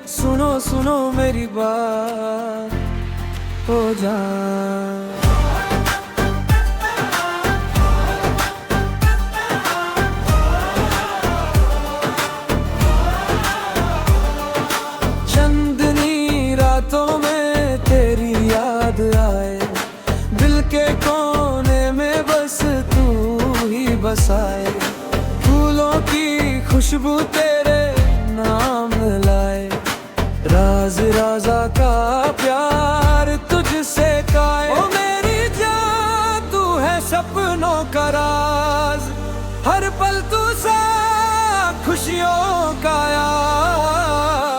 सुनो सुनो मेरी बात हो जा। चंदनी रातों में तेरी याद आए, दिल के कोने में बस तू ही बसाए। फूलों की खुशबू तेरे नाम लाए, राज राजा का प्यार तुझसे काए। ओ मेरी जान तू है सपनों का राज, हर पल तू सा खुशियों का आज।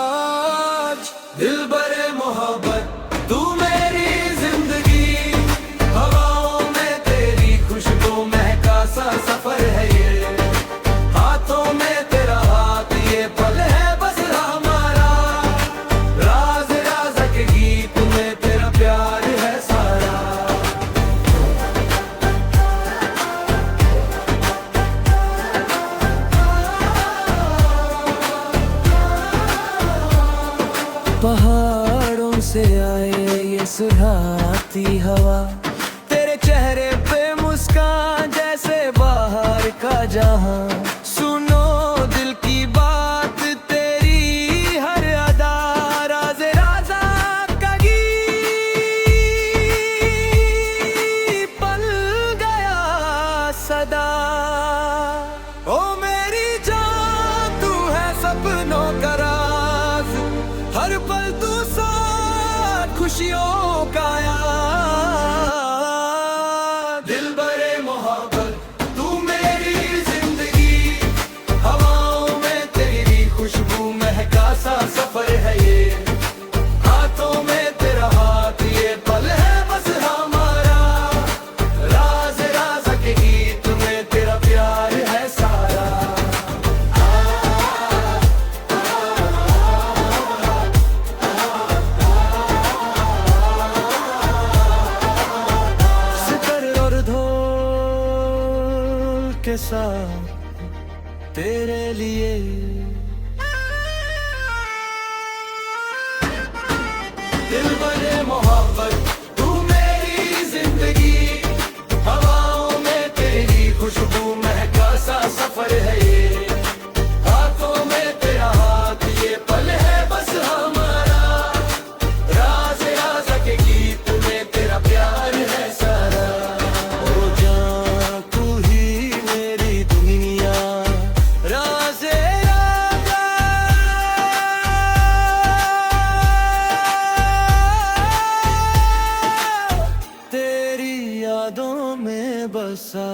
दिल बरे मोहब्बत तू मेरी जिंदगी, हवाओं में तेरी खुशबू महका सा सफर है ये। हाथों में तेरा हाथ ये पल है बस हमारा, राज राज के गीत में तेरा प्यार है सारा। पहाड़ों से आए ये सुहाती हवा, तेरे चेहरे पे मुस्कान जैसे बाहर का जहां। सुनो दिल की बात तेरी हर अदा, राज राजा का गीत पल गया सदा। ओ मेरी जान तू है सपनों का राज, हर पल तू साथ खुशियों का याद। दिल बरे मोहब्बत तू मेरी जिंदगी, हवाओं में तेरी खुशबू महका सा सफर है ये। हाथों में तेरा हाथ ये पल है बस हमारा, राज राज के गीत में तेरा प्यार है सारा। के साथ तेरे लिए दिल बने मोहब्बत तू मेरी जिंदगी, हवाओं में तेरी खुशबू महका सा सफर है ये। हाथों में तेरा हाथ ये पल है बस हमारा, राज राज के गीत में तेरा प्यार है सारा। यादों में बसा